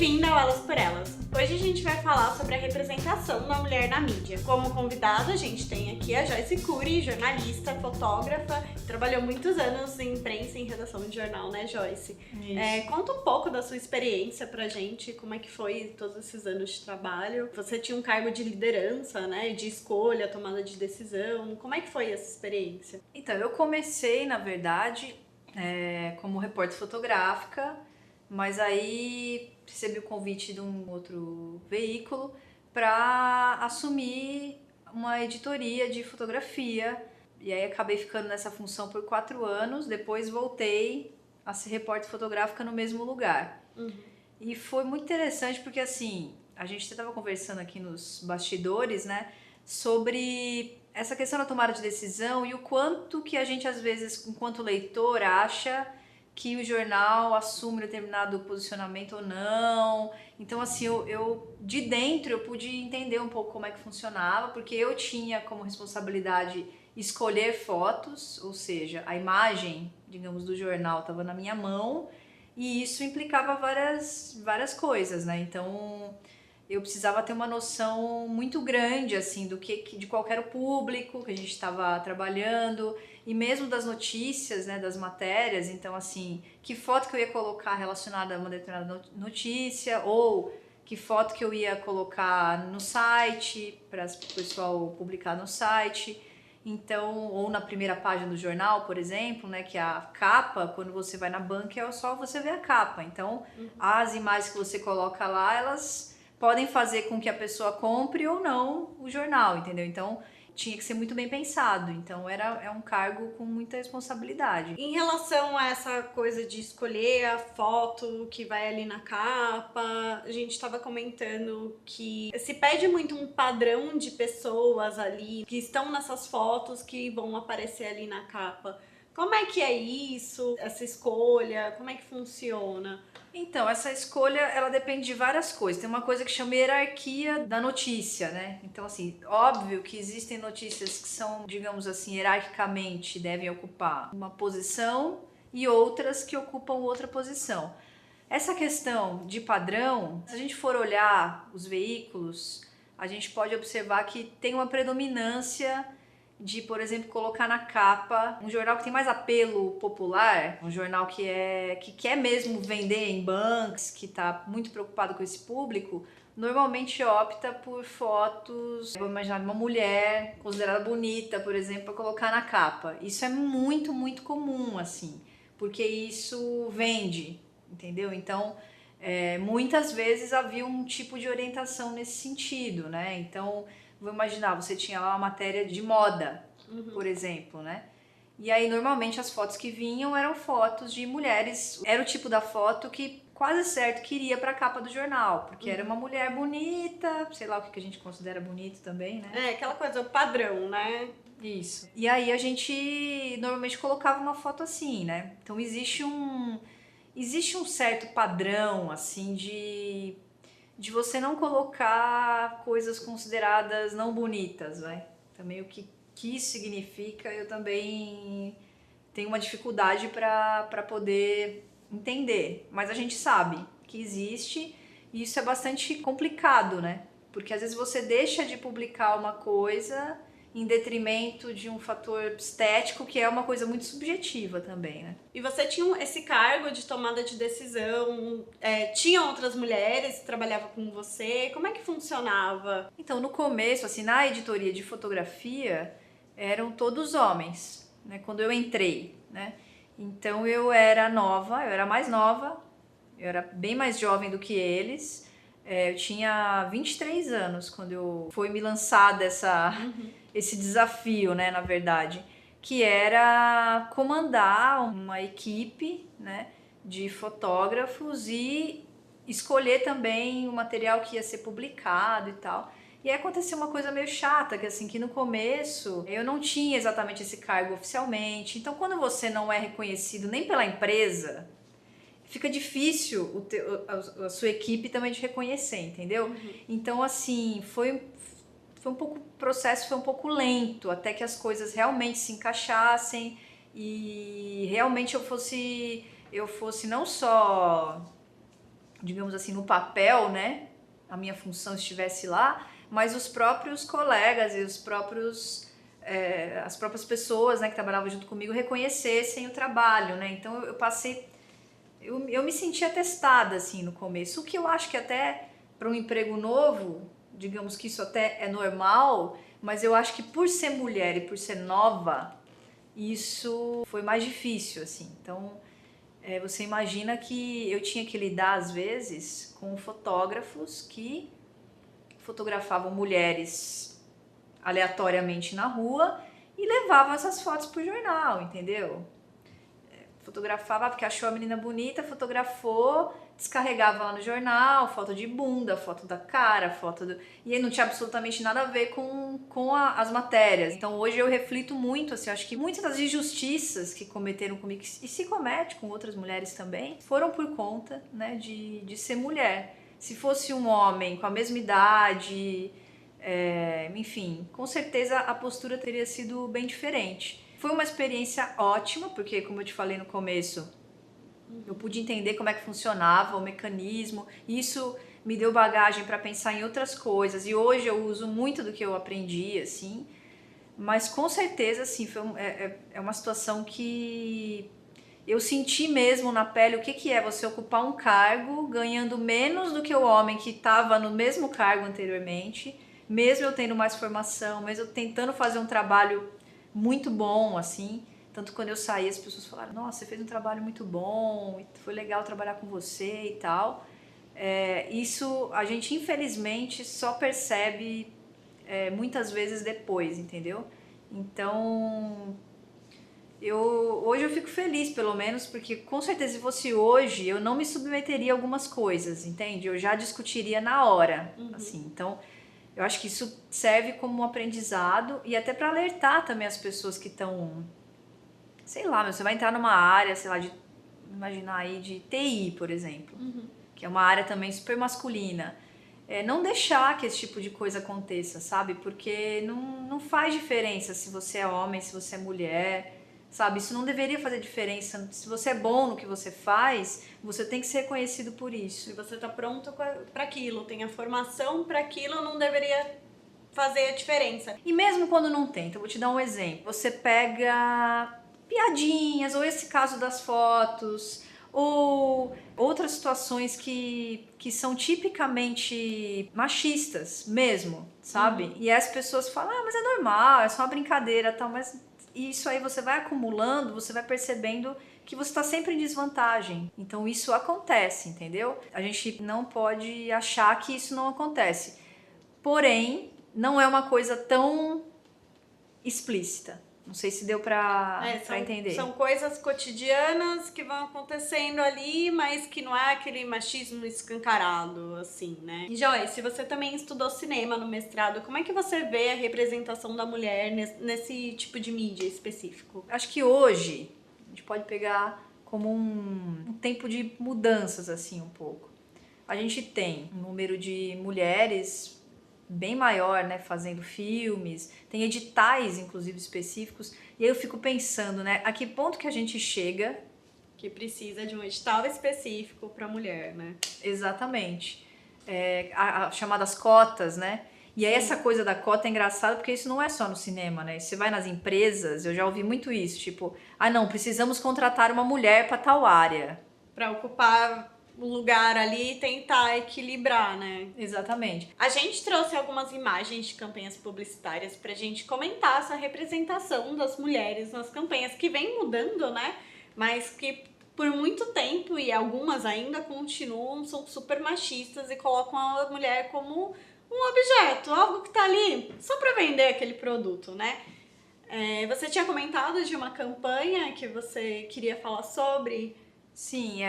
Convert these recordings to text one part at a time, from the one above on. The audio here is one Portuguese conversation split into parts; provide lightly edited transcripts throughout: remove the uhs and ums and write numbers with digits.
Bem-vinda ao Elas por Elas. Hoje a gente vai falar sobre a representação da mulher na mídia. Como convidada, a gente tem aqui a Joyce Cury, jornalista, fotógrafa, trabalhou muitos anos em imprensa e em redação de jornal, né, Joyce? Conta um pouco da sua experiência pra gente, como é que foi todos esses anos de trabalho. Você tinha um cargo de liderança, né, de escolha, tomada de decisão. Como é que foi essa experiência? Então, eu comecei, na verdade, como repórter fotográfica, mas aí recebi o convite de um outro veículo para assumir uma editoria de fotografia. E aí acabei ficando nessa função por 4 anos, depois voltei a ser repórter fotográfica no mesmo lugar. E foi muito interessante porque, assim, a gente estava conversando aqui nos bastidores, né, sobre essa questão da tomada de decisão e o quanto que a gente, às vezes, enquanto leitor, acha que o jornal assume determinado posicionamento ou não. Então, assim, eu de dentro eu pude entender um pouco como é que funcionava, porque eu tinha como responsabilidade escolher fotos, ou seja, a imagem, digamos, do jornal estava na minha mão, e isso implicava várias coisas, né? Então, eu precisava ter uma noção muito grande, assim, de qual era o público que a gente estava trabalhando, e mesmo das notícias, né, das matérias. Então, assim, que foto que eu ia colocar relacionada a uma determinada notícia, ou que foto que eu ia colocar no site, para o pessoal publicar no site. Então, ou na primeira página do jornal, por exemplo, né, que a capa, quando você vai na banca, é só você ver a capa. Então, as imagens que você coloca lá, elas podem fazer com que a pessoa compre ou não o jornal, entendeu? Então, tinha que ser muito bem pensado. Então, é um cargo com muita responsabilidade. Em relação a essa coisa de escolher a foto que vai ali na capa, a gente estava comentando que se pede muito um padrão de pessoas ali que estão nessas fotos que vão aparecer ali na capa. Como é que é isso, essa escolha? Como é que funciona? Então, essa escolha, ela depende de várias coisas. Tem uma coisa que chama hierarquia da notícia, né? Então, assim, óbvio que existem notícias que são, digamos assim, hierarquicamente devem ocupar uma posição e outras que ocupam outra posição. Essa questão de padrão, se a gente for olhar os veículos, a gente pode observar que tem uma predominância de, por exemplo, colocar na capa um jornal que tem mais apelo popular, um jornal que quer mesmo vender em bancos, que está muito preocupado com esse público, normalmente opta por fotos, vou imaginar, de uma mulher considerada bonita, por exemplo, para colocar na capa. Isso é muito, muito comum, assim, porque isso vende, entendeu? Então, muitas vezes havia um tipo de orientação nesse sentido, né? Então, vou imaginar, você tinha lá uma matéria de moda, por exemplo, né? E aí, normalmente, as fotos que vinham eram fotos de mulheres. Era o tipo da foto que quase certo que iria para a capa do jornal, porque era uma mulher bonita, sei lá o que a gente considera bonito também, né? É, aquela coisa, o padrão, né? Isso. E aí, a gente normalmente colocava uma foto assim, né? Então, existe um certo padrão, assim, de você não colocar coisas consideradas não bonitas, vai. Também o que isso significa, eu também tenho uma dificuldade para poder entender. Mas a gente sabe que existe e isso é bastante complicado, né? Porque às vezes você deixa de publicar uma coisa em detrimento de um fator estético, que é uma coisa muito subjetiva também, né? E você tinha esse cargo de tomada de decisão, tinha outras mulheres que trabalhavam com você, como é que funcionava? Então, no começo, assim, na editoria de fotografia, eram todos homens, né? Quando eu entrei, né? Então, eu era mais nova, eu era bem mais jovem do que eles. Eu tinha 23 anos quando foi me lançado esse desafio, né, na verdade, que era comandar uma equipe, né, de fotógrafos e escolher também o material que ia ser publicado e tal. E aí aconteceu uma coisa meio chata, que assim, que no começo eu não tinha exatamente esse cargo oficialmente. Então, quando você não é reconhecido nem pela empresa, fica difícil a sua equipe também te reconhecer, entendeu? Então, assim, o processo foi um pouco lento, até que as coisas realmente se encaixassem e realmente eu fosse não só digamos assim, no papel, né, a minha função estivesse lá, mas os próprios colegas e os próprios as próprias pessoas, né, que trabalhavam junto comigo reconhecessem o trabalho, né? Então eu me sentia testada assim no começo, o que eu acho que até para um emprego novo, digamos que isso até é normal, mas eu acho que por ser mulher e por ser nova, isso foi mais difícil, assim. Então, você imagina que eu tinha que lidar às vezes com fotógrafos que fotografavam mulheres aleatoriamente na rua e levavam essas fotos pro jornal, entendeu? Fotografava porque achou a menina bonita, fotografou, descarregava lá no jornal, foto de bunda, foto da cara, e aí não tinha absolutamente nada a ver com as matérias. Então hoje eu reflito muito, assim, acho que muitas das injustiças que cometeram comigo, e se comete com outras mulheres também, foram por conta, né, de ser mulher. Se fosse um homem com a mesma idade, enfim, com certeza a postura teria sido bem diferente. Foi uma experiência ótima, porque como eu te falei no começo, eu pude entender como é que funcionava o mecanismo, e isso me deu bagagem para pensar em outras coisas, e hoje eu uso muito do que eu aprendi, assim, mas com certeza, assim, é uma situação que eu senti mesmo na pele o que é você ocupar um cargo ganhando menos do que o homem que estava no mesmo cargo anteriormente, mesmo eu tendo mais formação, mesmo eu tentando fazer um trabalho muito bom, assim. Tanto quando eu saí, as pessoas falaram, nossa, você fez um trabalho muito bom, foi legal trabalhar com você e tal. Isso a gente, infelizmente, só percebe muitas vezes depois, entendeu? Então, hoje eu fico feliz, pelo menos, porque com certeza se fosse hoje, eu não me submeteria a algumas coisas, entende? Eu já discutiria na hora, assim. Então, eu acho que isso serve como um aprendizado e até para alertar também as pessoas que estão, sei lá, você vai entrar numa área, sei lá, imaginar aí de TI, por exemplo, que é uma área também super masculina. Não deixar que esse tipo de coisa aconteça, sabe? Porque não faz diferença se você é homem, se você é mulher, sabe? Isso não deveria fazer diferença. Se você é bom no que você faz, você tem que ser reconhecido por isso. Se você tá pronto para aquilo, tem a formação para aquilo, não deveria fazer a diferença. E mesmo quando não tem, então eu vou te dar um exemplo. Você pega piadinhas, ou esse caso das fotos, ou outras situações que são tipicamente machistas mesmo, sabe? E as pessoas falam, mas é normal, é só uma brincadeira, tal, mas isso aí você vai acumulando, você vai percebendo que você está sempre em desvantagem. Então isso acontece, entendeu? A gente não pode achar que isso não acontece. Porém, não é uma coisa tão explícita. Não sei se deu pra entender. São coisas cotidianas que vão acontecendo ali, mas que não é aquele machismo escancarado, assim, né? E Joyce, você também estudou cinema no mestrado. Como é que você vê a representação da mulher nesse tipo de mídia específico? Acho que hoje a gente pode pegar como um tempo de mudanças, assim, um pouco. A gente tem um número de mulheres bem maior, né, fazendo filmes, tem editais, inclusive, específicos, e aí eu fico pensando, né, a que ponto que a gente chega... Que precisa de um edital específico para mulher, né? Exatamente. As chamadas cotas, né? E aí essa coisa da cota é engraçada porque isso não é só no cinema, né? Você vai nas empresas, eu já ouvi muito isso, tipo, não, precisamos contratar uma mulher para tal área. Para ocupar o lugar ali e tentar equilibrar, né? Exatamente. A gente trouxe algumas imagens de campanhas publicitárias pra gente comentar essa representação das mulheres nas campanhas, que vem mudando, né? Mas que por muito tempo, e algumas ainda continuam, são super machistas e colocam a mulher como um objeto, algo que tá ali só pra vender aquele produto, né? Você tinha comentado de uma campanha que você queria falar sobre... Sim,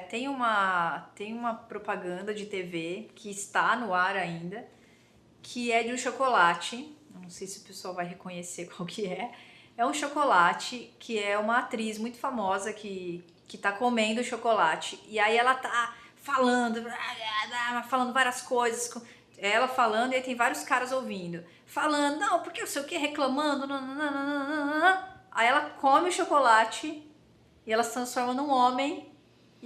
tem uma propaganda de TV que está no ar ainda, que é de um chocolate, não sei se o pessoal vai reconhecer qual que é. É um chocolate que é uma atriz muito famosa que tá comendo chocolate, e aí ela tá falando várias coisas, ela falando e aí tem vários caras ouvindo, falando, não, porque eu sei o que, reclamando, aí ela come o chocolate e ela se transforma num homem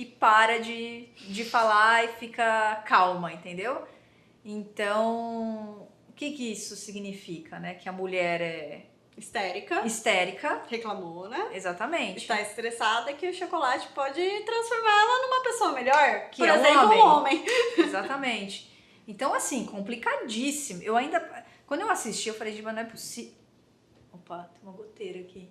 e para de falar e fica calma, entendeu? Então, o que isso significa, né? Que a mulher é histérica, reclamou, né? Exatamente. Está estressada, que o chocolate pode transformar ela numa pessoa melhor, Que por é exemplo, um homem. Exatamente. Então, assim, complicadíssimo. Eu ainda, quando eu assisti, eu falei, mas não é possível. Opa, tem uma goteira aqui.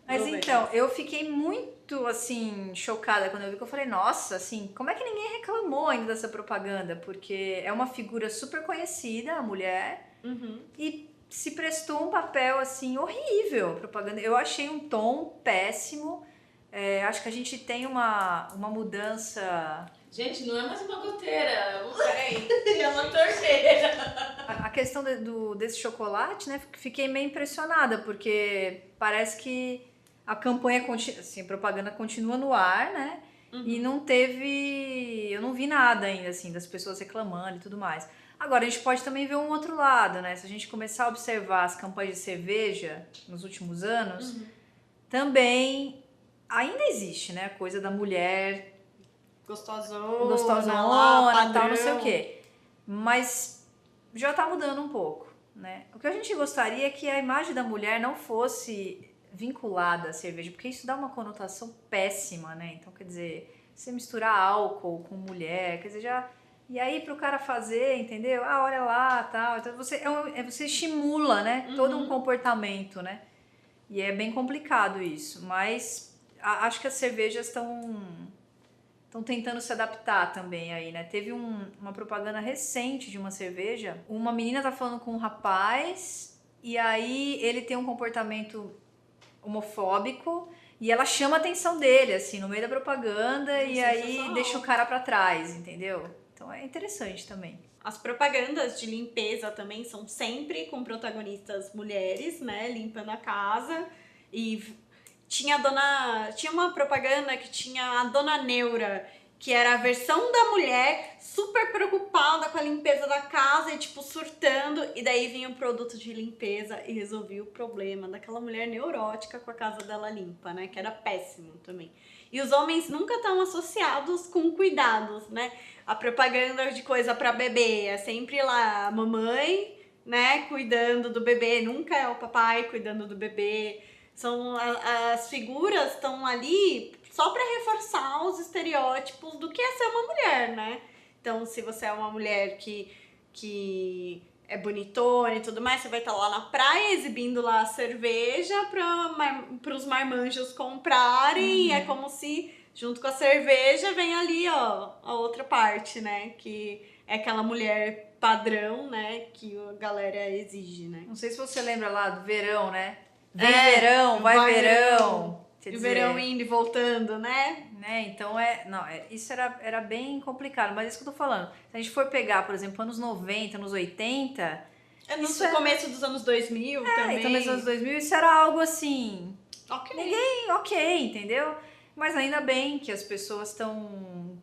Mas então, eu fiquei muito, assim, chocada quando eu vi, que eu falei, nossa, assim, como é que ninguém reclamou ainda dessa propaganda? Porque é uma figura super conhecida, a mulher, e se prestou um papel, assim, horrível, a propaganda. Eu achei um tom péssimo. Acho que a gente tem uma mudança... Gente, não é mais uma goteira. Peraí, é uma torneira. A questão desse chocolate, né? Fiquei meio impressionada, porque parece que a campanha, assim, a propaganda continua no ar, né? E não teve... Eu não vi nada ainda, assim, das pessoas reclamando e tudo mais. Agora, a gente pode também ver um outro lado, né? Se a gente começar a observar as campanhas de cerveja nos últimos anos, também ainda existe, né? A coisa da mulher gostosona lá, tal, não sei o quê. Mas já tá mudando um pouco, né? O que a gente gostaria é que a imagem da mulher não fosse vinculada à cerveja, porque isso dá uma conotação péssima, né? Então, quer dizer, você misturar álcool com mulher, quer dizer, já... E aí, pro cara fazer, entendeu? Ah, olha lá, tal. Então, você estimula, né? Todo um comportamento, né? E é bem complicado isso. Mas acho que as cervejas estão tentando se adaptar também aí, né? Teve uma propaganda recente de uma cerveja. Uma menina tá falando com um rapaz e aí ele tem um comportamento homofóbico e ela chama a atenção dele, assim, no meio da propaganda e aí deixa o cara pra trás, entendeu? Então é interessante também. As propagandas de limpeza também são sempre com protagonistas mulheres, né? Limpando a casa. E tinha uma propaganda que tinha a Dona Neura, que era a versão da mulher super preocupada com a limpeza da casa e, tipo, surtando. E daí vinha um produto de limpeza e resolvia o problema daquela mulher neurótica com a casa dela limpa, né? Que era péssimo também. E os homens nunca estão associados com cuidados, né? A propaganda de coisa pra bebê é sempre lá a mamãe, né? Cuidando do bebê. Nunca é o papai cuidando do bebê. As figuras estão ali só para reforçar os estereótipos do que é ser uma mulher, né? Então, se você é uma mulher que é bonitona e tudo mais, você vai estar lá na praia exibindo lá a cerveja para os marmanjos comprarem. E é como se, junto com a cerveja, vem ali, ó, a outra parte, né? Que é aquela mulher padrão, né? Que a galera exige, né? Não sei se você lembra lá do verão, né? Vem verão, vai verão. E o verão indo e voltando, né? Então, isso era bem complicado, mas é isso que eu tô falando. Se a gente for pegar, por exemplo, anos 90, anos 80... No começo dos anos 2000 também. Então, nos anos 2000, isso era algo assim... Ok. Entendeu? Mas ainda bem que as pessoas estão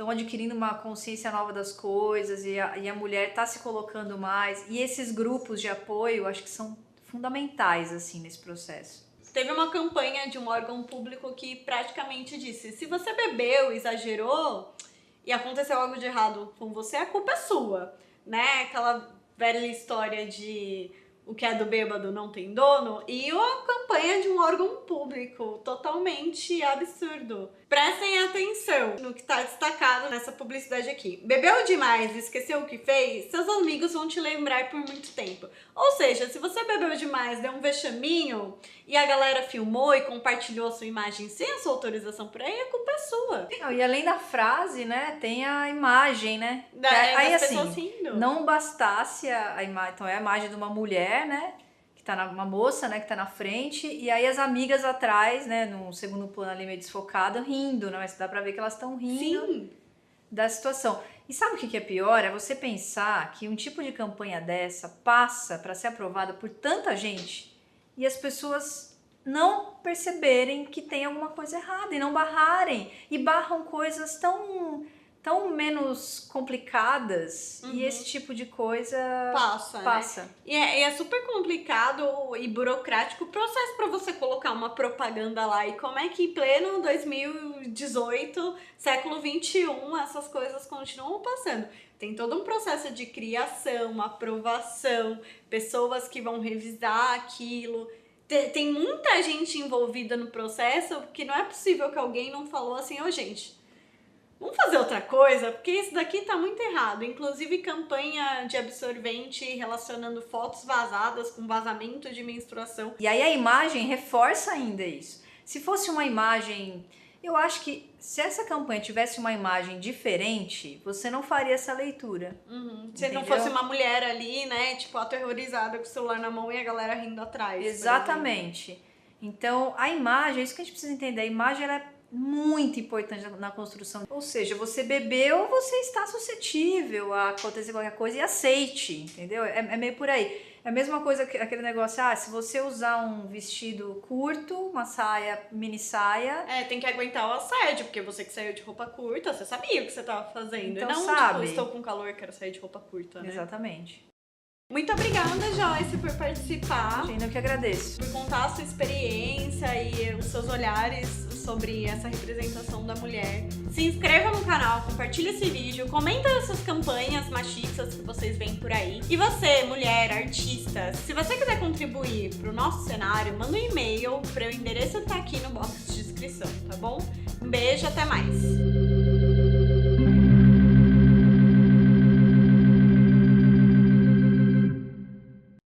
adquirindo uma consciência nova das coisas e a mulher tá se colocando mais. E esses grupos de apoio, acho que são fundamentais, assim, nesse processo. Teve uma campanha de um órgão público que praticamente disse: se você bebeu, exagerou e aconteceu algo de errado com você, a culpa é sua, né? Aquela velha história de o que é do bêbado não tem dono. E uma campanha de um órgão público totalmente absurdo. Prestem atenção no que está destacado nessa publicidade aqui. Bebeu demais e esqueceu o que fez? Seus amigos vão te lembrar por muito tempo. Ou seja, se você bebeu demais, deu um vexaminho e a galera filmou e compartilhou a sua imagem sem a sua autorização por aí, a culpa é sua. Não, e além da frase, né, tem a imagem, né? Aí assim, rindo. Não bastasse a imagem, então é a imagem de uma mulher, né? Uma moça, né, que tá na frente, e aí as amigas atrás, né, no segundo plano ali meio desfocado, rindo, né, mas dá pra ver que elas estão rindo da situação. E sabe o que é pior? É você pensar que um tipo de campanha dessa passa para ser aprovada por tanta gente e as pessoas não perceberem que tem alguma coisa errada e não barrarem, e barram coisas tão tão menos complicadas e esse tipo de coisa passa. Né? E é super complicado e burocrático o processo para você colocar uma propaganda lá. E como é que em pleno 2018, século 21, essas coisas continuam passando? Tem todo um processo de criação, aprovação, pessoas que vão revisar aquilo. Tem muita gente envolvida no processo, porque não é possível que alguém não falou assim, gente, vamos fazer outra coisa, porque isso daqui tá muito errado. Inclusive campanha de absorvente relacionando fotos vazadas com vazamento de menstruação. E aí a imagem reforça ainda isso. Se fosse uma imagem... Eu acho que se essa campanha tivesse uma imagem diferente, você não faria essa leitura. Se não fosse uma mulher ali, né, tipo, aterrorizada com o celular na mão e a galera rindo atrás. Exatamente. Então, a imagem, é isso que a gente precisa entender. A imagem, ela é muito importante na construção. Ou seja, você bebeu, você está suscetível a acontecer qualquer coisa e aceite, entendeu? É meio por aí. É a mesma coisa que aquele negócio, se você usar um vestido curto, uma saia, mini saia... tem que aguentar o assédio, porque você que saiu de roupa curta, você sabia o que você estava fazendo. Então, e não, sabe. Estou com calor, quero sair de roupa curta, né? Exatamente. Muito obrigada, Joyce, por participar. Eu que agradeço. Por contar a sua experiência e os seus olhares sobre essa representação da mulher. Se inscreva no canal, compartilhe esse vídeo, comenta essas campanhas machistas que vocês veem por aí. E você, mulher, artista, se você quiser contribuir para o nosso cenário, manda um e-mail para o endereço que tá aqui no box de descrição, tá bom? Um beijo, até mais!